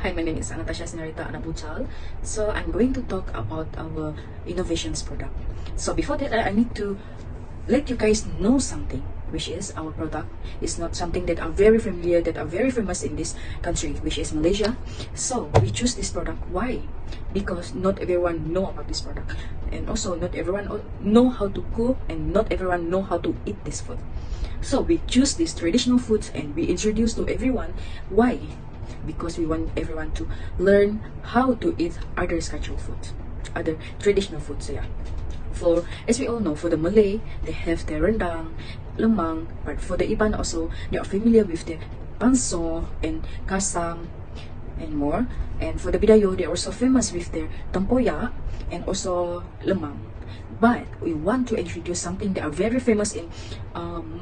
Hi, my name is Anathasa Senorita Bujal. So I'm going to talk about our innovations product. So before that, I need to let you guys know something, which is our product is not something that are very familiar, that are very famous in this country, which is Malaysia. So we choose this product. Why? Because not everyone know about this product, and also not everyone know how to cook, and not everyone know how to eat this food. So we choose these traditional foods and we introduce to everyone. Why? Because we want everyone to learn how to eat other cultural foods, other traditional foods. Yeah. For, as we all know, for the Malay, they have their rendang, lemang, but for the Iban also, they are familiar with the panso and kasam and more. And for the Bidayo, they are also famous with their tempoyak and also lemang. But we want to introduce something that are very famous in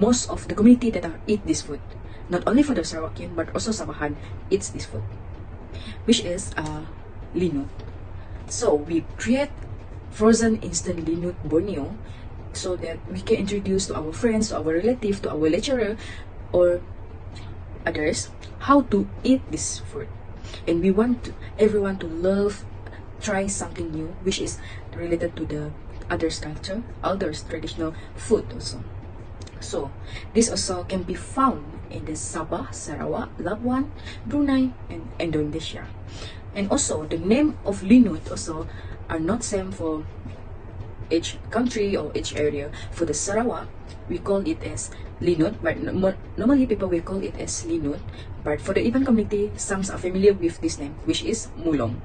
most of the community that are eat this food. Not only for the Sarawakian, but also Sabahan eats this food, which is Linut. So we create frozen instant Linut Borneo so that we can introduce to our friends, to our relatives, to our lecturer, or others how to eat this food. And we want everyone to try something new, which is related to the others culture, others traditional food also. So this also can be found in the Sabah, Sarawak, Labuan, Brunei, and Indonesia. And also the name of Linut also are not same for each country or each area. For the Sarawak, we call it as Linut, but normally people will call it as Linut. But for the Iban community, some are familiar with this name, which is Mulong.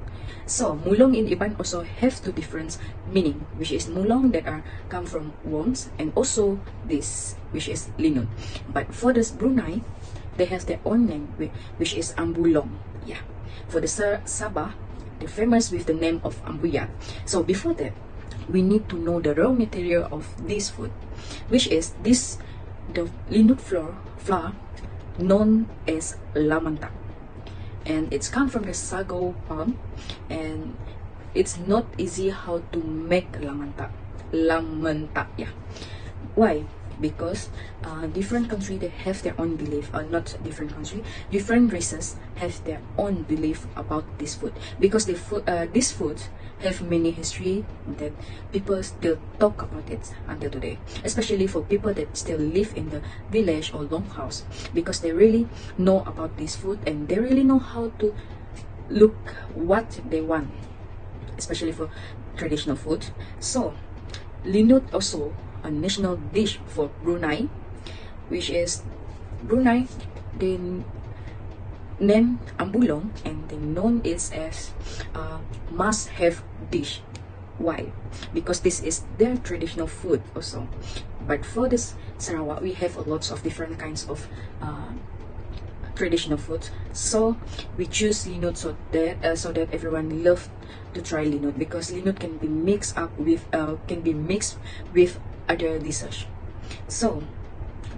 So mulong in Iban also have two different meaning, which is mulong that are come from worms, and also this, which is Linut. But for this Brunei, they have their own name, which is Ambulong. Yeah. For the Sabah, they're famous with the name of Ambuya. So before that, we need to know the raw material of this food, which is this, the Linut flour known as lamanta. And it's come from the sago palm, and it's not easy how to make lamanta. Yeah. Why? Because different country they have their own belief, or not different country, different races have their own belief about this food. Because this food have many history that people still talk about it until today, especially for people that still live in the village or longhouse, because they really know about this food and they really know how to look what they want, especially for traditional food. So Linut also a national dish for Brunei, which is Brunei, they name Ambulong, and they known it as must-have dish. Why? Because this is their traditional food also. But for this Sarawak, we have lots of different kinds of traditional foods. So we choose Linut so that everyone love to try Linut, because Linut can be mixed with other dishes. So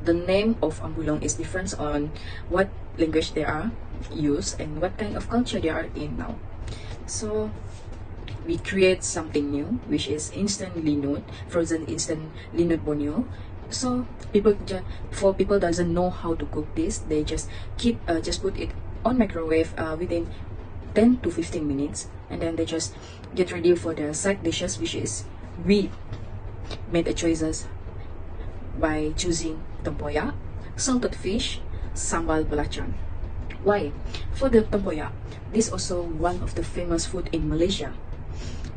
the name of Ambulong is different on what language they are used and what kind of culture they are in now. So we create something new, which is instant Linut, frozen instant Linut Borneo. So people doesn't know how to cook this, they just put it on microwave within 10 to 15 minutes, and then they just get ready for the side dishes, which is we made the choices by choosing tempoyak, salted fish, sambal belacan. Why? For the tempoyak, this also one of the famous food in Malaysia.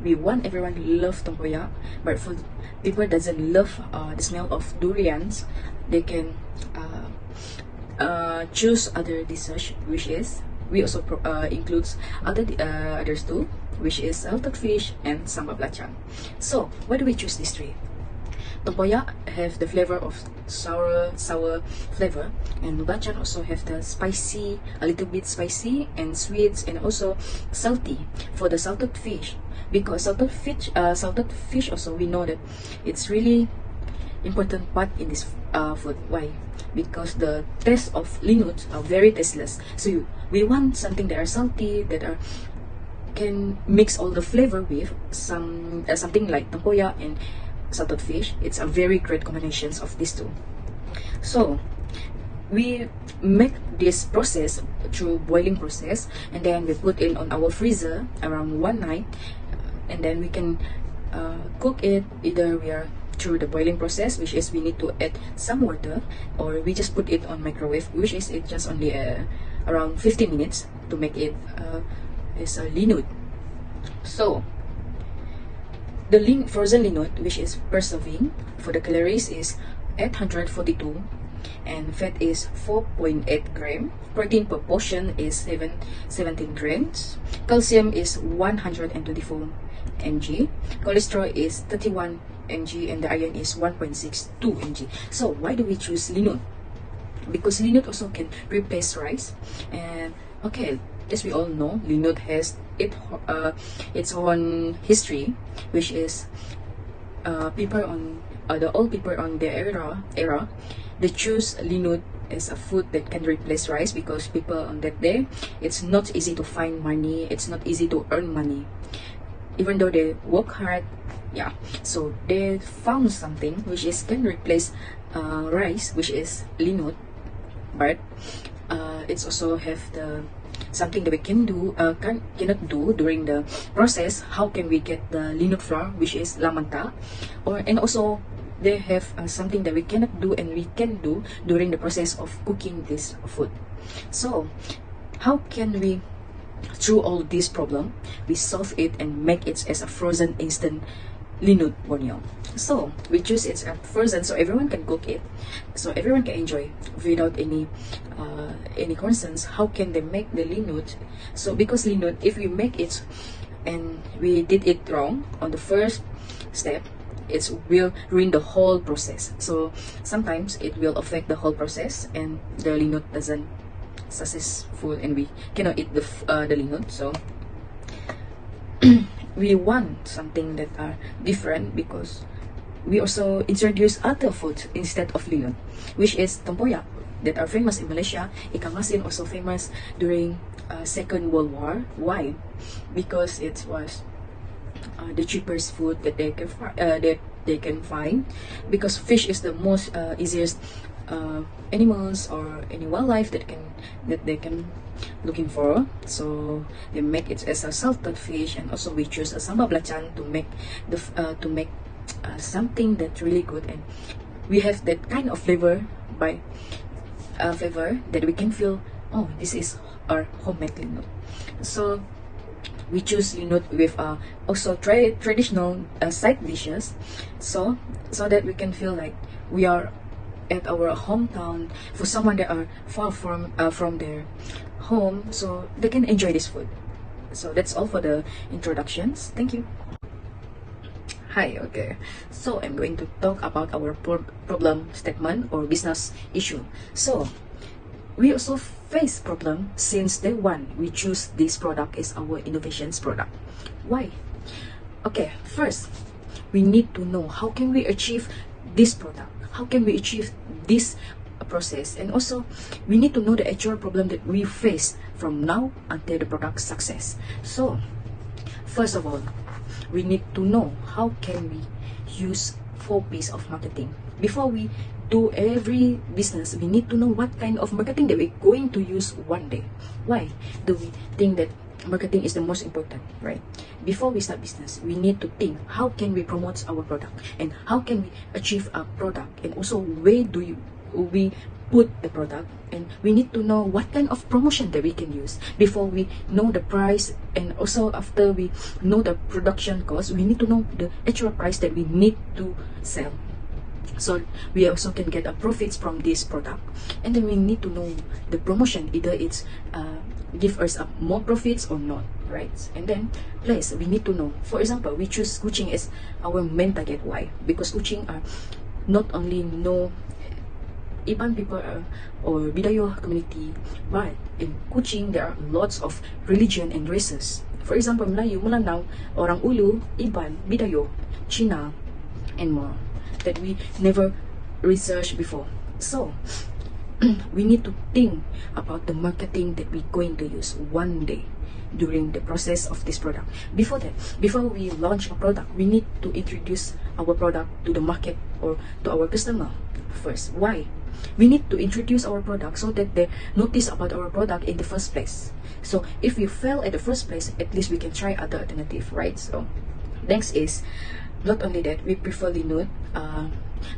We want everyone to love tempoyak, but for people doesn't love the smell of durians, they can choose other dishes, which is we also includes others too, which is salted fish and sambal belacan. So why do we choose these three? Tempoyak have the flavor of sour flavor, and belacan also have the spicy, a little bit spicy and sweet, and also salty. For the salted fish, because salted fish also, we know that it's really important part in this food. Why? Because the taste of Linut are very tasteless. So we want something that are salty, that are can mix all the flavor with something like tempoyak and salted fish. It's a very great combinations of these two. So we make this process through boiling process, and then we put it on our freezer around one night, and then we can cook it. Either we are through the boiling process, which is we need to add some water, or we just put it on microwave, which is it just only around 15 minutes to make it is a linut. So the frozen linut, which is per serving, for the calories is 842 and fat is 4.8 gram. Protein per portion is 17 grams. Calcium is 124 mg. Cholesterol is 31 mg, and the iron is 1.62 mg. So why do we choose linut? Because linut also can replace rice. And okay, as we all know, linut has its own history, which is people on the old people on their era, they choose linut as a food that can replace rice, because people on that day, it's not easy to find money, it's not easy to earn money, even though they work hard. Yeah, so they found something which is can replace rice, which is linut, but it's also have the something that we can do cannot do during the process. How can we get the linut flour, which is lamanta, and also they have something that we cannot do and we can do during the process of cooking this food. So how can we, through all this problem, we solve it and make it as a frozen instant linut Borneo? So we choose it as frozen so everyone can cook it, so everyone can enjoy without any concerns. How can they make the linut? So because linut, if we make it and we did it wrong on the first step, it will ruin the whole process. So sometimes it will affect the whole process and the linut doesn't successful and we cannot eat the linut. So we want something that are different, because we also introduce other foods instead of linut, which is tempoyak, that are famous in Malaysia. Ikan masin also famous during Second World War. Why? Because it was the cheapest food that they can find, because fish is the most easiest animals or any wildlife that they can looking for. So they make it as a salted fish, and also we choose a sambal belacan to make something that's really good, and we have that kind of flavor that we can feel, oh, this is our homemade linut. So we choose linut with also traditional side dishes, so that we can feel like we are at our hometown, for someone that are far from their home, so they can enjoy this food. So that's all for the introductions. Thank you. Hi, okay. So I'm going to talk about our problem statement or business issue. So we also face problem since day one. We choose this product as our innovations product. Why? Okay, first we need to know how can we achieve this product, how can we achieve this process, and also we need to know the actual problem that we face from now until the product success. So first of all, we need to know how can we use 4 P's of marketing. Before we do every business, we need to know what kind of marketing that we're going to use one day. Why do we think that marketing is the most important, right? Before we start business, we need to think how can we promote our product, and how can we achieve a product, and also where do we put the product, and we need to know what kind of promotion that we can use before we know the price, and also after we know the production cost, we need to know the actual price that we need to sell, so we also can get a profits from this product. And then we need to know the promotion, either it's give us more profits or not, right? And then place, we need to know, for example, we choose Kuching as our main target. Why? Because Kuching are not only know Iban people or Bidayo community, but in Kuching there are lots of religion and races. For example, Melayu, Melanau, Orang Ulu, Iban, Bidayo, Cina, and more that we never researched before. So we need to think about the marketing that we're going to use one day during the process of this product. Before that, before we launch a product, we need to introduce our product to the market or to our customer first. Why? we need to introduce our product so that they notice about our product in the first place. So if we fail at the first place, at least we can try other alternative, right? So next is, not only that, we prefer Linut.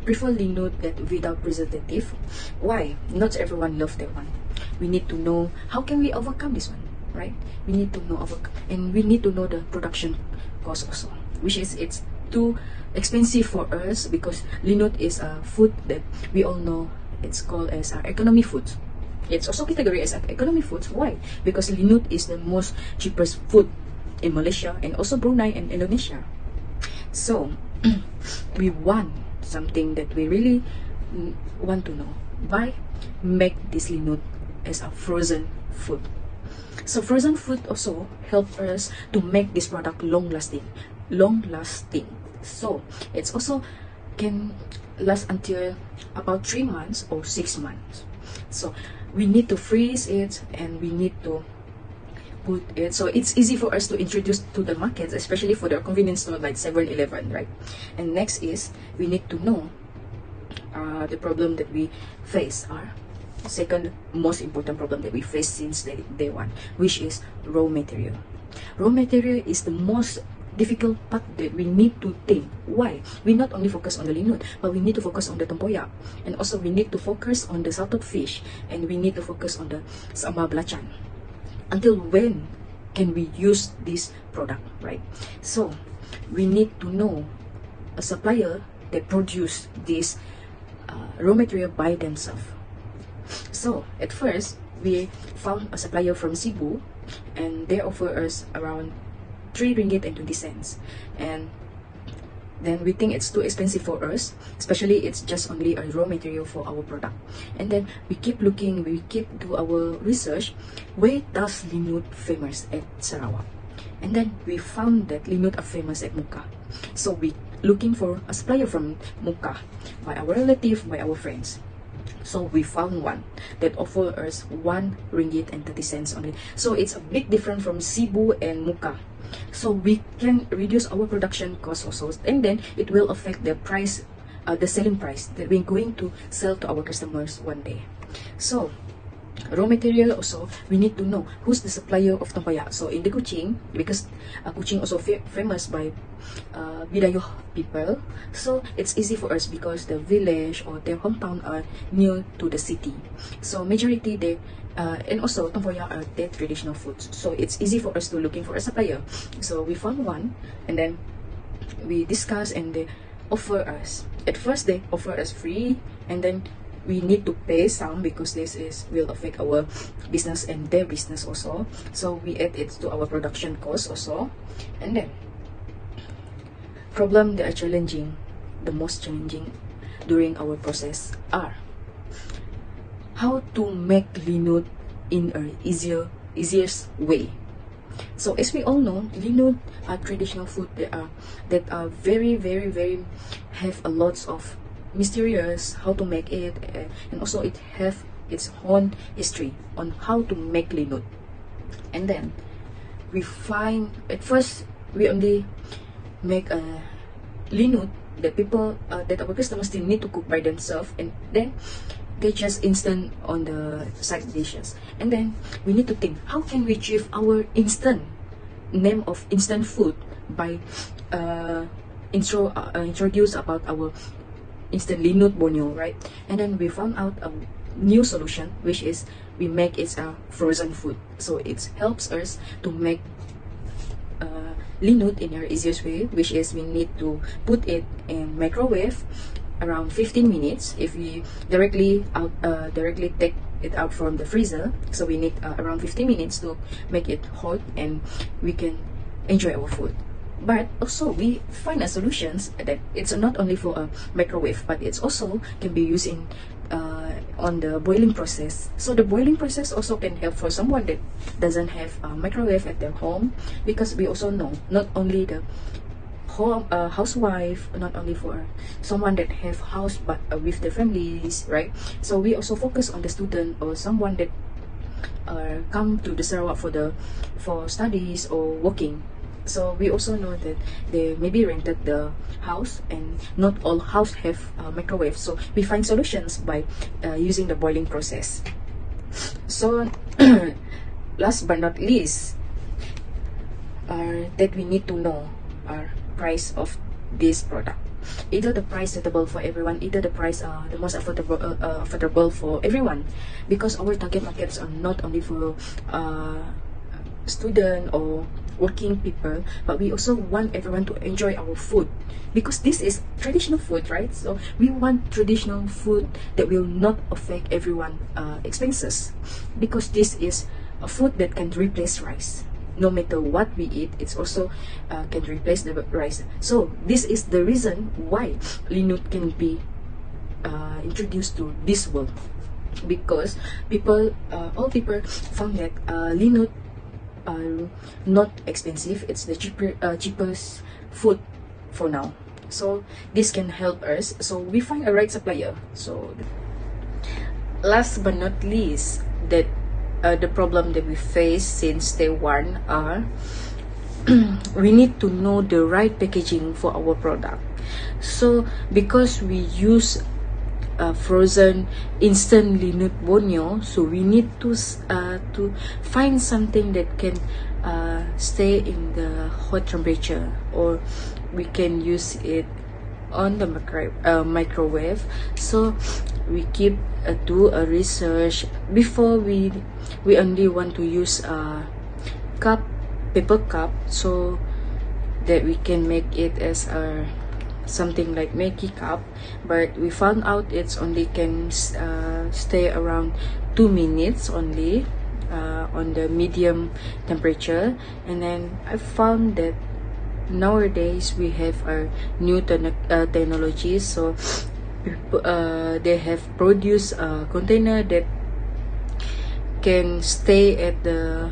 Prefer Linut that without preservative. Why? Not everyone love that one. We need to know how can we overcome this one, right? We need to know and we need to know the production cost also, which is it's too expensive for us because Linut is a food that we all know it's called as economy food. It's also categorized as economy foods. Why? Because Linut is the most cheapest food in Malaysia and also Brunei and Indonesia. So we want something that we really want to know. Why make this Linut as a frozen food? So frozen food also help us to make this product long lasting. So it's also can last until about 3 months or 6 months. So we need to freeze it and we need to put it so it's easy for us to introduce to the markets, especially for the convenience store like 7-Eleven, right? And next is we need to know the problem that we face are second most important problem that we face since day one, which is raw material. Raw material is the most difficult part that we need to think. Why? We not only focus on the Linut, but we need to focus on the tempoyak, and also we need to focus on the salted fish, and we need to focus on the sambal belacan. Until when can we use this product, right? So we need to know a supplier that produce this raw material by themselves. So at first we found a supplier from Cebu, and they offer us around 3 ringgit and 20 cents, and then we think it's too expensive for us, especially it's just only a raw material for our product. And then we keep looking, we keep do our research, where does Linut famous at Sarawak? And then we found that Linut are famous at Muka. So we looking for a supplier from Muka by our relative, by our friends. So we found one that offer us 1 ringgit and 30 cents only. So it's a big difference from Cebu and Muka. So we can reduce our production cost also, and then it will affect the price, the selling price that we're going to sell to our customers one day. So raw material also, we need to know who's the supplier of tempoyak. So in the Kuching, because Kuching also famous by Bidayoh people, so it's easy for us because the village or their hometown are near to the city. So majority they and also tempoyak are their traditional foods. So it's easy for us to looking for a supplier. So we found one, and then we discuss, and they offer us. At first they offer us free, and then we need to pay some because this is will affect our business and their business also. So we add it to our production cost also. And then problem that are challenging, the most challenging during our process are how to make Linut in a easiest way. So as we all know, Linut are traditional food that are very have a lots of mysterious how to make it, and also it have its own history on how to make Linut. And then we find at first we only make a Linut that people that our customers still need to cook by themselves, and then they just instant on the side dishes. And then we need to think how can we achieve our instant name of instant food by introduce about our instant Linut Borneo, right? And then we found out a new solution, which is we make it a frozen food. So it helps us to make Linut in our easiest way, which is we need to put it in microwave around 15 minutes if we directly take it out from the freezer. So we need around 15 minutes to make it hot, and we can enjoy our food. But also we find a solutions that it's not only for a microwave, but it's also can be used in on the boiling process. So the boiling process also can help for someone that doesn't have a microwave at their home, because we also know not only the home housewife, not only for someone that have house, but with their families, right? So we also focus on the student or someone that come to the Sarawak for studies or working. So we also know that they maybe rented the house, and not all house have microwave. So we find solutions by using the boiling process. So last but not least, that we need to know our price of this product. Either the price suitable for everyone, either the price the most affordable for everyone, because our target markets are not only for student or working people, but we also want everyone to enjoy our food, because this is traditional food, right? So we want traditional food that will not affect everyone expenses, because this is a food that can replace rice. No matter what we eat, it's also can replace the rice. So this is the reason why Linut can be introduced to this world, because all people found that Linut are not expensive. It's the cheapest food for now. So this can help us. So we find a right supplier. So last but not least, that the problem that we face since day one are we need to know the right packaging for our product. So because we use frozen instant Linut Borneo, so we need to find something that can stay in the hot temperature, or we can use it on the microwave. So we keep do a research before we only want to use a paper cup, so that we can make it as a something like Maggie cup. But we found out it's only can stay around 2 minutes only on the medium temperature. And then I found that nowadays we have our new technologies, so they have produced a container that can stay at the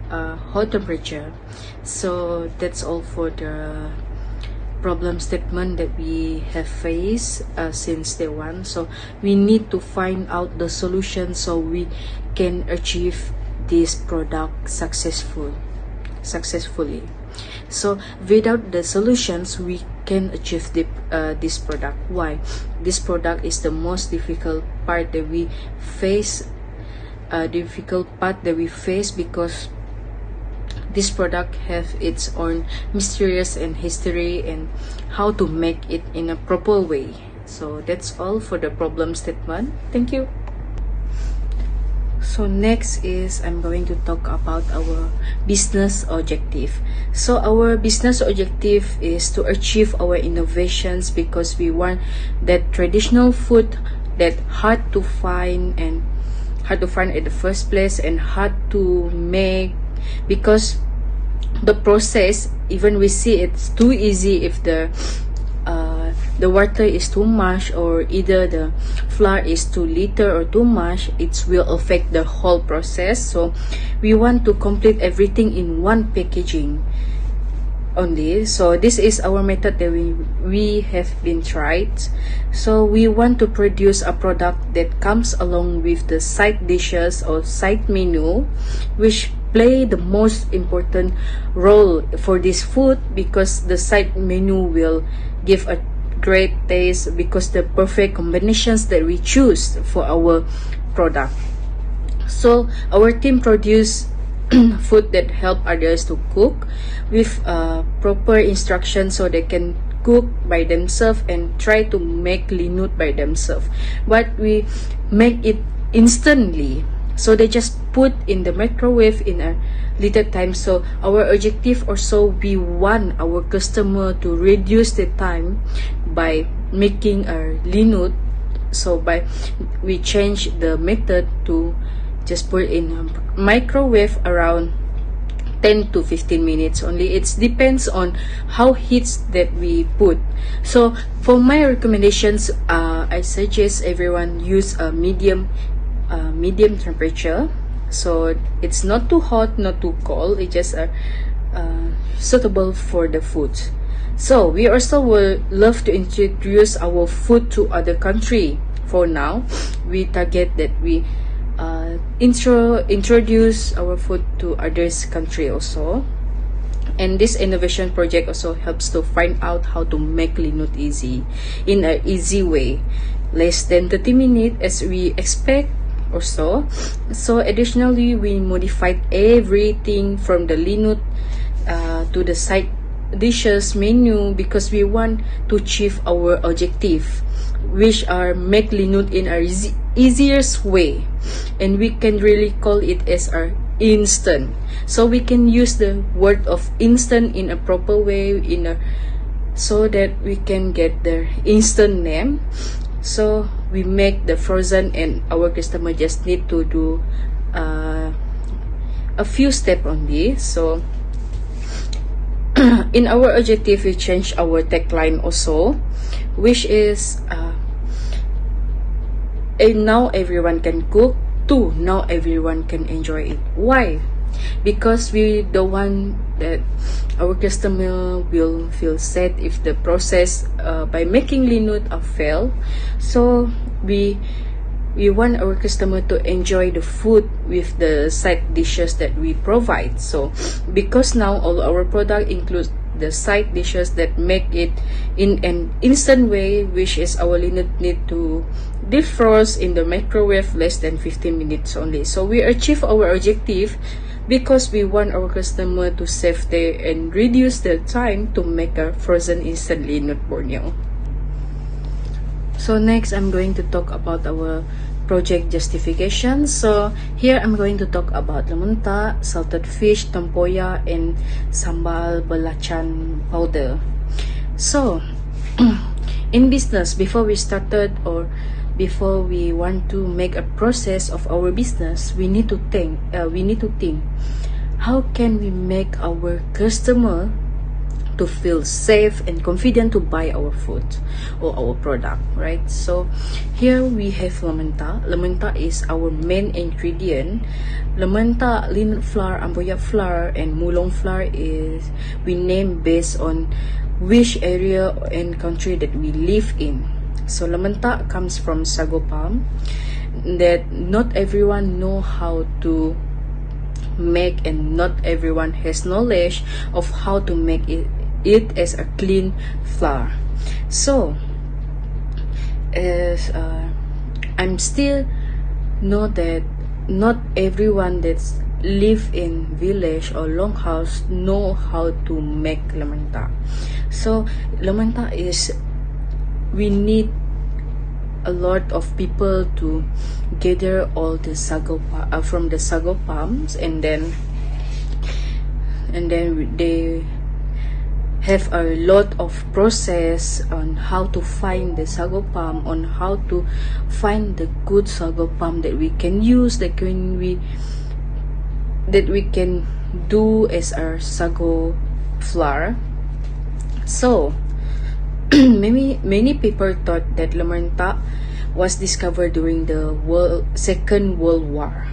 hot temperature. So that's all for the problem statement that we have faced since day one. So we need to find out the solution so we can achieve this product successfully. So without the solutions, we can achieve this product. Why? This product is the most difficult part that we face. Because this product have its own mysterious and history and how to make it in a proper way. So that's all for the problem statement. Thank you. So next is I'm going to talk about our business objective. So our business objective is to achieve our innovations, because we want that traditional food that hard to find at the first place and hard to make, because the process, even we see it's too easy, if the water is too much, or either the flour is too little or too much, it will affect the whole process. So we want to complete everything in one packaging only. So this is our method that we have been tried. So we want to produce a product that comes along with the side dishes or side menu, which play the most important role for this food, because the side menu will give a great taste, because the perfect combinations that we choose for our product. So our team produce food that help others to cook with proper instructions, so they can cook by themselves and try to make Linut by themselves. But we make it instantly, so they just put in the microwave in a little time. So our objective also, we want our customer to reduce the time by making a Linut. So we change the method to just put in a microwave around 10 to 15 minutes only. It depends on how heats that we put. So for my recommendations, I suggest everyone use a medium temperature. So it's not too hot, not too cold. It's just suitable for the food. So we also would love to introduce our food to other country. For now, we target that we introduce our food to others country also. And this innovation project also helps to find out how to make Linut easy, in an easy way. Less than 30 minutes as we expect or so. So additionally, we modified everything from the Linut to the side dishes menu because we want to achieve our objective, which are make Linut in a easiest way, and we can really call it as our instant. So we can use the word of instant in a proper way, so that we can get the instant name. So we make the frozen, and our customer just need to do a few steps on this. So in our objective, we change our tagline also, which is now everyone can cook. Two, now everyone can enjoy it. Why? Because we don't want that our customer will feel sad if the process by making Linut fail. So we want our customer to enjoy the food with the side dishes that we provide. So because now all our product includes the side dishes that make it in an instant way, which is our Linut need to defrost in the microwave less than 15 minutes only. So we achieve our objective because we want our customer to save and reduce the time to make a frozen instant Linut Borneo. So next, I'm going to talk about our project justification. So here I'm going to talk about lamunta, salted fish, tempoyak, and sambal belacan powder. So in business, before we started or before we want to make a process of our business, we need to think. How can we make our customer to feel safe and confident to buy our food or our product, right? So here we have lamenta. Lamenta is our main ingredient. Lamenta, linut flour, amboyak flour, and mulong flour is we name based on which area and country that we live in. So lamenta comes from sago palm that not everyone know how to make, and not everyone has knowledge of how to make it as a clean flour. So as I'm still know that not everyone that's live in village or long house know how to make lamenta. So lamenta is, we need a lot of people to gather all the sago from the sago palms, and then they have a lot of process on how to find the sago palm, on how to find the good sago palm that we can use, that we can do as our sago flour. So many people thought that lamenta was discovered during the Second World War.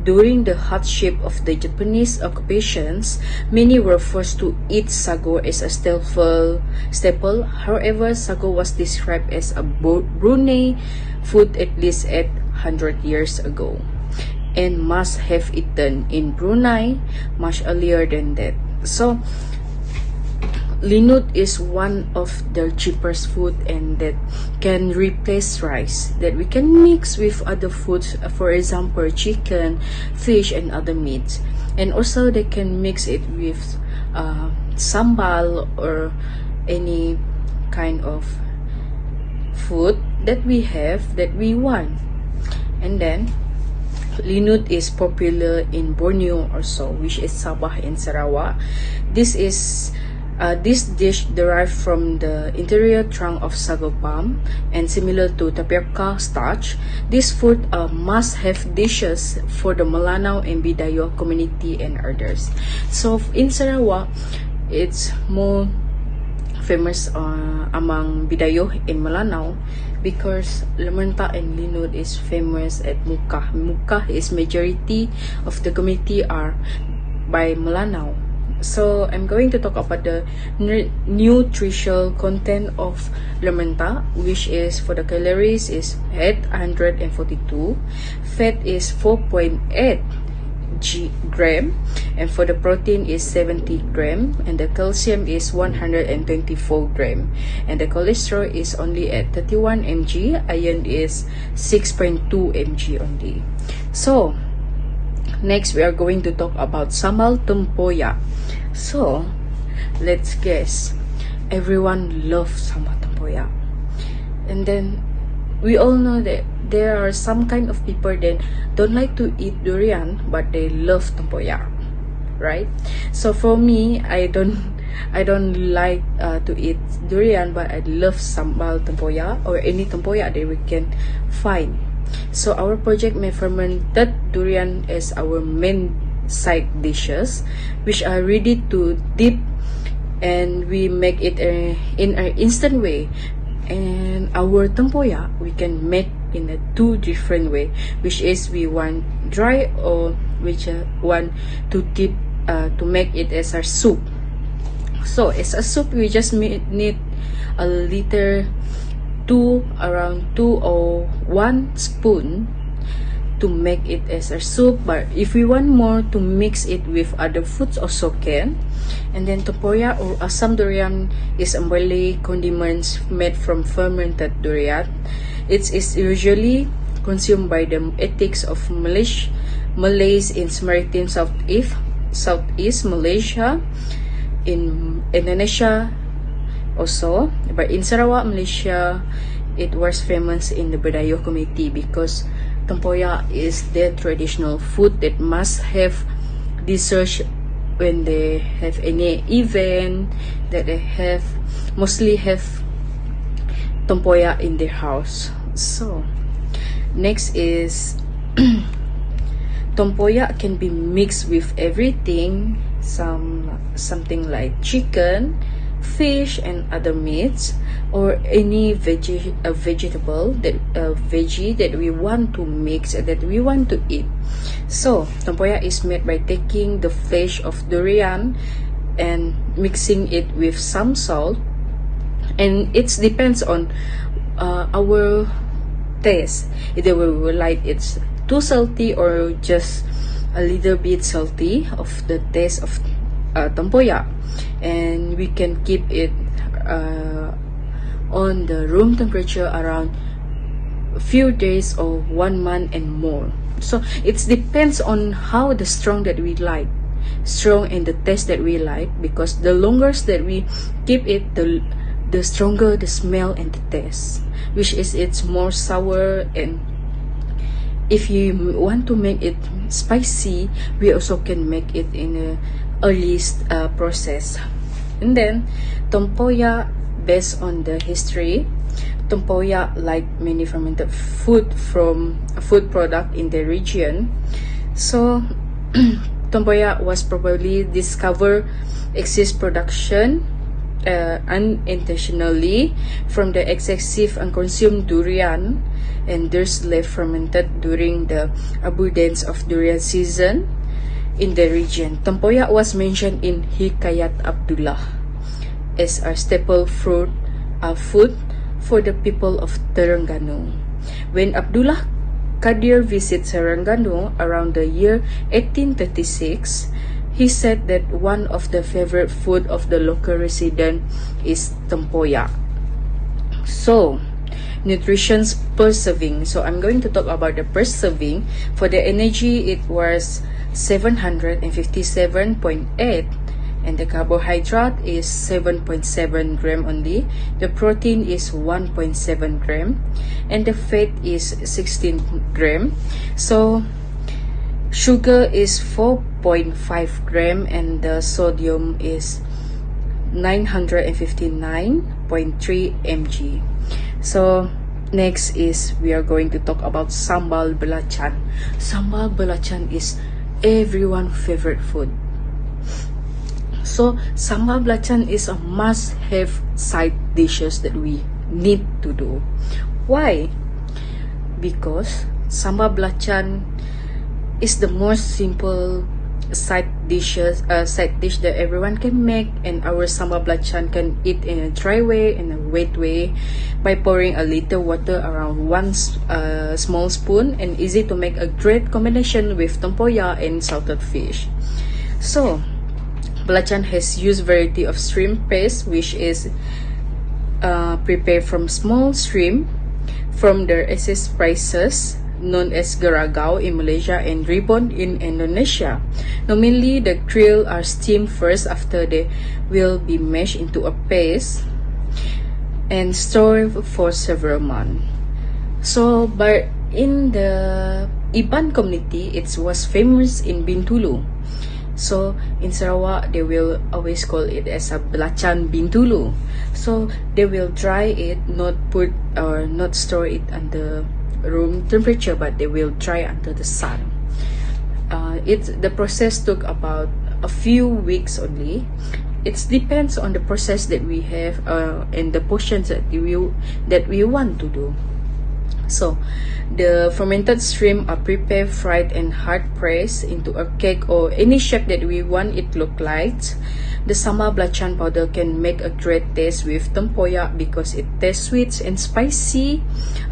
During the hardship of the Japanese occupations, many were forced to eat sago as a staple. However, sago was described as a Brunei food at least 100 years ago, and must have eaten in Brunei much earlier than that. So Linut is one of the cheapest food, and that can replace rice, that we can mix with other foods, for example chicken, fish, and other meats. And also they can mix it with sambal or any kind of food that we have that we want. And then Linut is popular in Borneo also, which is Sabah and Sarawak. This dish derived from the interior trunk of sago palm, and similar to tapioca starch. This food must-have dishes for the Melanau and Bidayo community and others. So in Sarawak, it's more famous among Bidayo in Melanau because lamenta and Linut is famous at Mukah. Mukah is majority of the community are by Melanau. So I'm going to talk about the nutritional content of lamenta, which is for the calories is 842, fat is 4.8, gram, and for the protein is 70 gram, and the calcium is 124 gram, and the cholesterol is only at 31 mg, iron is 6.2 mg only. So next we are going to talk about sambal tempoyak. So let's guess, everyone loves sambal tempoyak, and then we all know that there are some kind of people that don't like to eat durian but they love tempoyak, right? So for me, I don't like to eat durian, but I love sambal tempoyak or any tempoyak that we can find. So our project may fermented durian as our main side dishes, which are ready to dip, and we make it in an instant way. And our tempoyak we can make in a two different way, which is we want dry or which want to dip to make it as a soup. So as a soup, we just need a liter, around 2 or 1 spoon to make it as a soup. But if we want more, to mix it with other foods also can. And then tempoyak or asam durian is a Malay condiments made from fermented durian. It is usually consumed by the ethnics of Malays in Maritime Southeast Malaysia, in Indonesia also, but in Sarawak, Malaysia, it was famous in the Borneo community because tempoyak is their traditional food that must have dessert when they have any event, that they mostly have tempoyak in their house. So next is tempoyak can be mixed with everything, something like chicken, fish, and other meats, or any vegetable veggie that we want to mix, that we want to eat. So tempoyak is made by taking the flesh of durian and mixing it with some salt, and it depends on our taste, either we will like it's too salty or just a little bit salty of the taste of tempoyak. And we can keep it on the room temperature around a few days or 1 month and more. So it depends on how the strong that we like, strong and the taste that we like, because the longer that we keep it, the stronger the smell and the taste, which is it's more sour. And if you want to make it spicy, we also can make it in a earliest process. And then tempoyak, based on the history, tempoyak, like many fermented food from a food product in the region. So tempoyak was probably discovered exist production unintentionally from the excessive and consumed durian, and there's left fermented during the abundance of durian season in the region. Tempoyak was mentioned in Hikayat Abdullah as a staple food for the people of Terengganu. When Abdullah Qadir visits Terengganu around the year 1836, he said that one of the favorite food of the local resident is tempoyak. So nutrition's per serving. So I'm going to talk about the per serving. For the energy, it was 757.8, and the carbohydrate is 7.7 gram only. The protein is 1.7 gram, and the fat is 16 gram. So sugar is 4.5 gram, and the sodium is 959.3 mg. So next is we are going to talk about sambal belacan. Sambal belacan is everyone's favorite food. So sambal belacan is a must-have side dishes that we need to do. Why? Because sambal belacan is the most simple side dish that everyone can make, and our sambal belacan can eat in a dry way and a wet way by pouring a little water around one small spoon, and easy to make, a great combination with tempoyak and salted fish. So belacan has used variety of shrimp paste, which is prepared from small shrimp from their excess spices known as garagao in Malaysia and ribon in Indonesia. Normally, the krill are steamed first, after they will be mashed into a paste and stored for several months. So, but in the Iban community, it was famous in Bintulu. So in Sarawak, they will always call it as a belacan Bintulu. So they will dry it, not put or not store it under room temperature, but they will dry under the sun. The process took about a few weeks only. It depends on the process that we have and the portions that we want to do. So the fermented shrimp are prepared, fried, and hard pressed into a cake or any shape that we want it look like. The sambal belacan powder can make a great taste with tempoyak because it tastes sweet and spicy,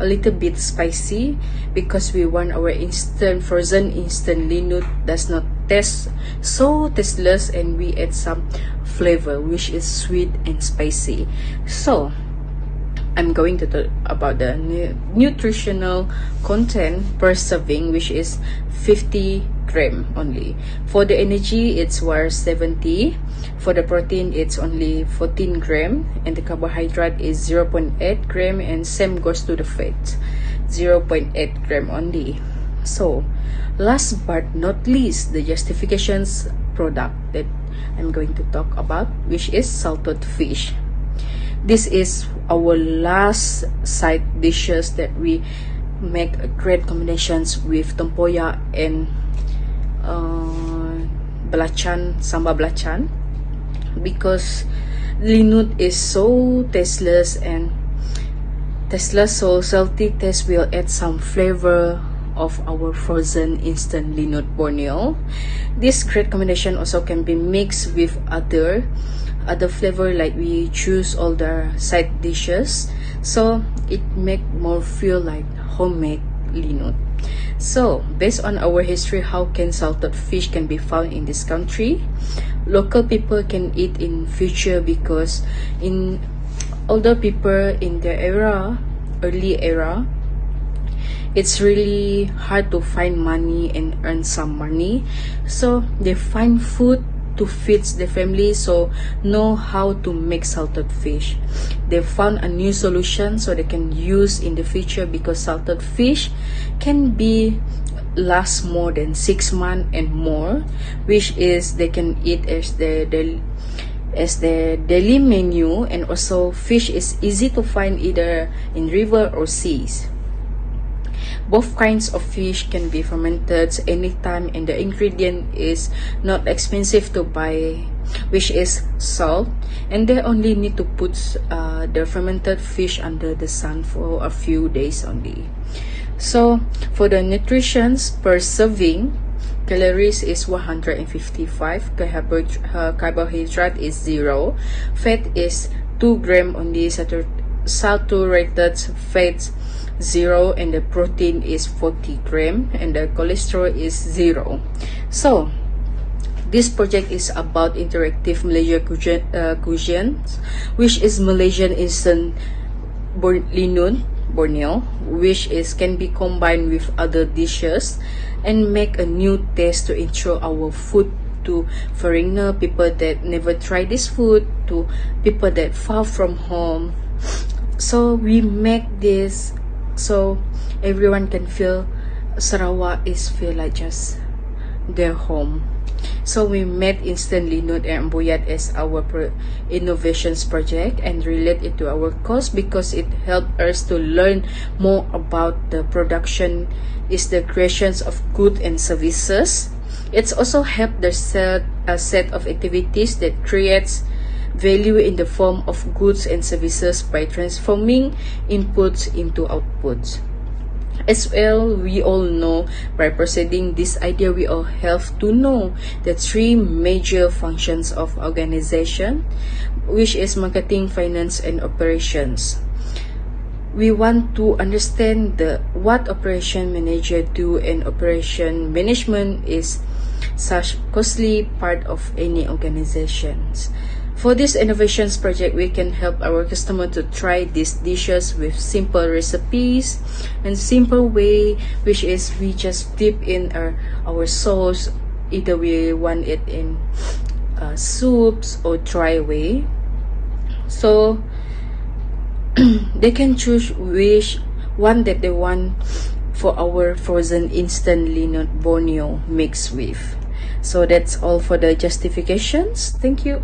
a little bit spicy, because we want our frozen instant linut does not taste so tasteless, and we add some flavor which is sweet and spicy. So I'm going to talk about the nutritional content per serving, which is 50 gram only. For the energy, it's worth 70. For the protein, it's only 14 gram, and the carbohydrate is 0.8 gram, and same goes to the fat, 0.8 gram only. So last but not least, the justifications product that I'm going to talk about, which is salted fish. This is our last side dishes that we make great combinations with tempoyak and belacan, sambal belacan, because linut is so tasteless, so salty taste will add some flavor of our frozen instant linut Borneo. This great combination also can be mixed with other flavor, like we choose all the side dishes, so it make more feel like homemade linut. So based on our history, how can salted fish can be found in this country? Local people can eat in future, because in older people in their early era, it's really hard to find money and earn some money, so they find food to feed the family, so know how to make salted fish. They found a new solution so they can use in the future, because salted fish can be last more than 6 months and more, which is they can eat as the daily menu. And also fish is easy to find either in river or seas. Both kinds of fish can be fermented anytime, and the ingredient is not expensive to buy, which is salt, and they only need to put the fermented fish under the sun for a few days only. So for the nutritions per serving, calories is 155, carbohydrate is 0, fat is 2 gram only, saturated fat 0, and the protein is 40 gram, and the cholesterol is 0. So this project is about interactive Malaysia cuisine, which is Malaysian instant linut Borneo, which can be combined with other dishes and make a new taste to intro our food to foreigner, people that never try this food, to people that far from home. So we make this so everyone can feel Sarawak feel like just their home. So we made instant linut and boyat as our innovations project and relate it to our course, because it helped us to learn more about the production, is the creations of goods and services. It's also helped the a set of activities that creates value in the form of goods and services by transforming inputs into outputs. As well, we all know, by proceeding this idea, we all have to know the three major functions of organization, which is marketing, finance, and operations. We want to understand what operation manager do, and operation management is such costly part of any organizations. For this innovations project, we can help our customer to try these dishes with simple recipes and simple way, which is we just dip in our sauce, either we want it in soups or dry way. So they can choose which one that they want for our frozen instant Linut Borneo mix with. So that's all for the justifications. Thank you.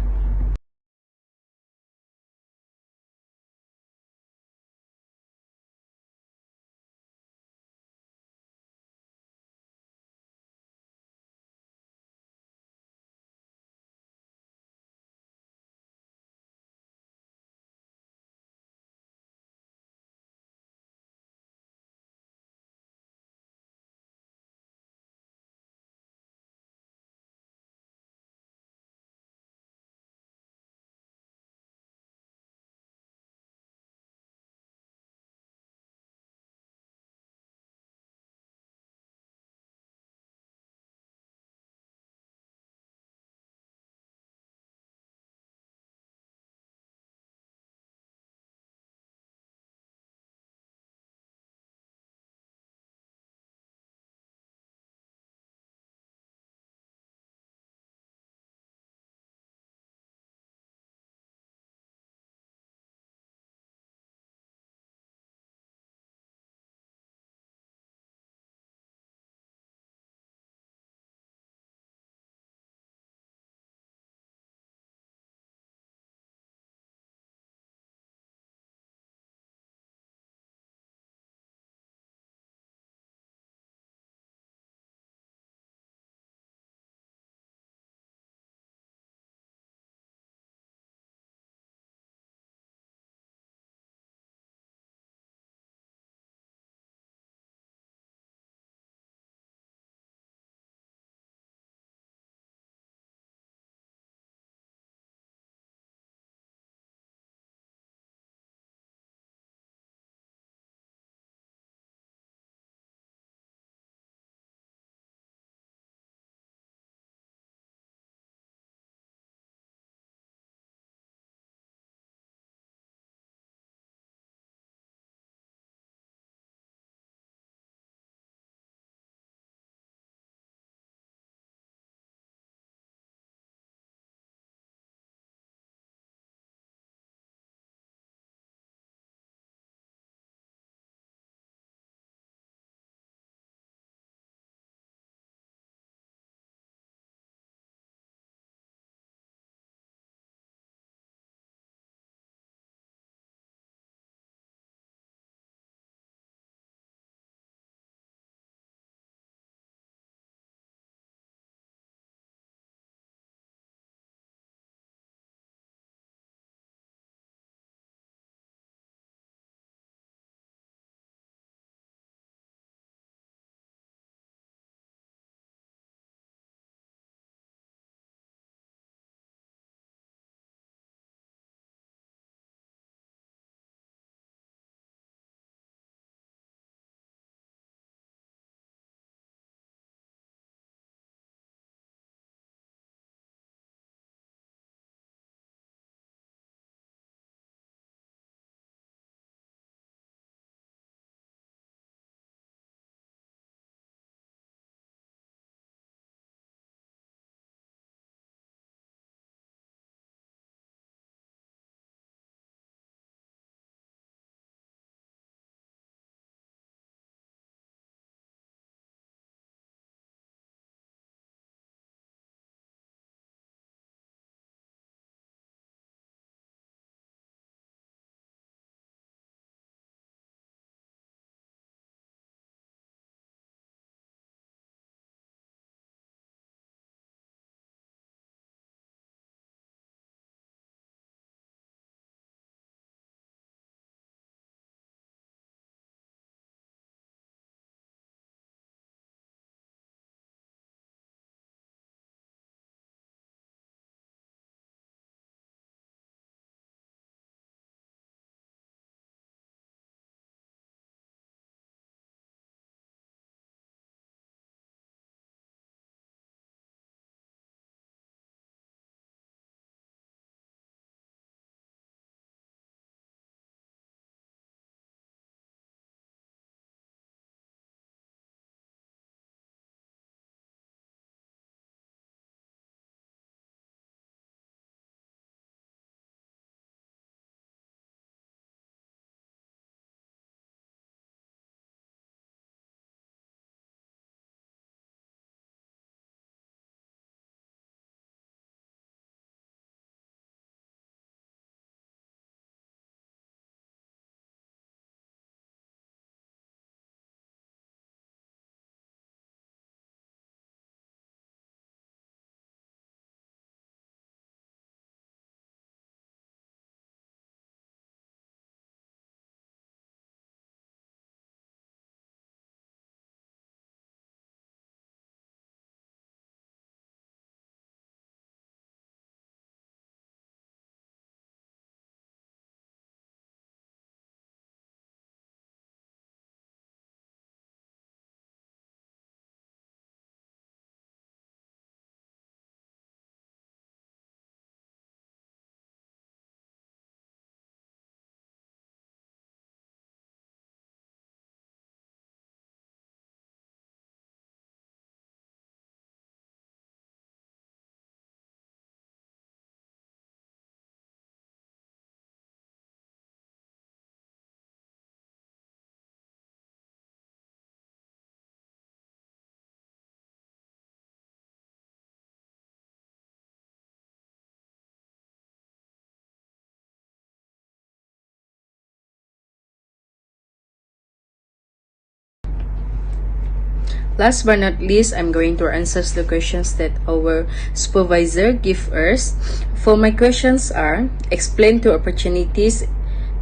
Last but not least, I'm going to answer the questions that our supervisor give us. For my questions are: explain two opportunities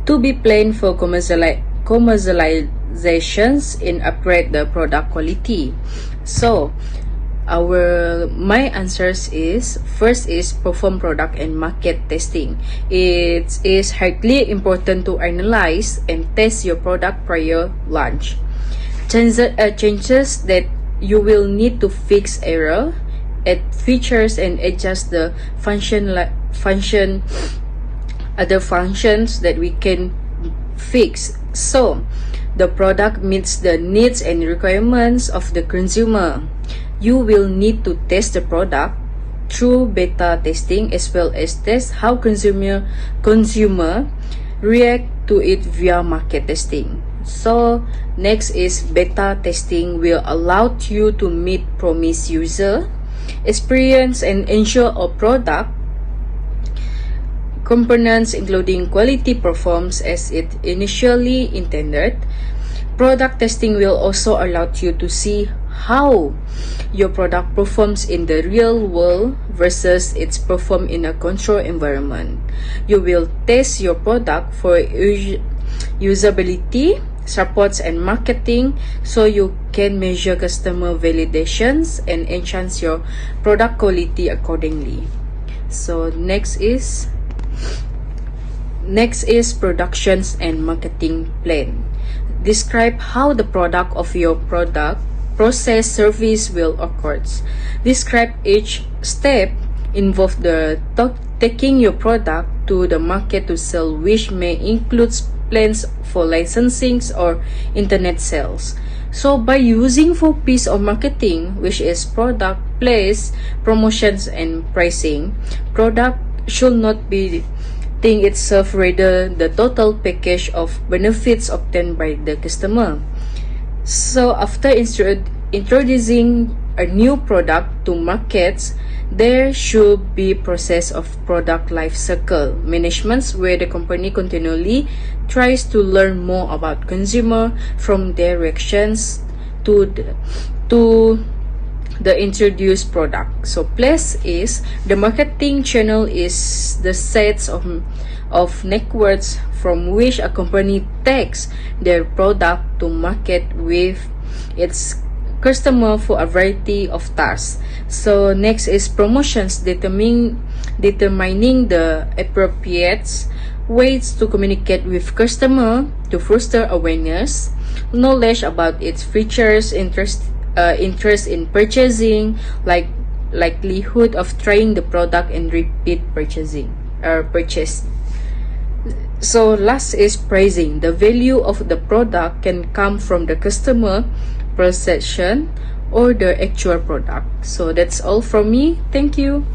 to be planned for commercializations in upgrade the product quality. So my answers is: first is perform product and market testing. It is highly important to analyze and test your product prior launch. Changes that you will need to fix error, add features, and adjust the other functions that we can fix, so the product meets the needs and requirements of the consumer. You will need to test the product through beta testing, as well as test how consumer react to it via market testing. So next is beta testing will allow you to meet promised user experience and ensure a product components including quality performs as it initially intended. Product testing will also allow you to see how your product performs in the real world versus its perform in a controlled environment. You will test your product for usability, supports, and marketing, so you can measure customer validations and enhance your product quality accordingly. So next is productions and marketing plan. Describe how the product of your product process service will occur. Describe each step involved taking your product to the market to sell, which may include plans for licensing or internet sales. So by using 4 P's of marketing, which is product, place, promotions, and pricing, product should not be thing itself, rather the total package of benefits obtained by the customer. So after introducing a new product to markets, there should be process of product life cycle management, where the company continually tries to learn more about consumer from their reactions to the introduced product. So place is the marketing channel is the sets of networks from which a company takes their product to market with its customer for a variety of tasks. So next is promotions, determining the appropriate ways to communicate with customer to foster awareness, knowledge about its features, interest in purchasing, likelihood of trying the product, and repeat purchase. So last is pricing. The value of the product can come from the customer perception or the actual product. So that's all from me. Thank you.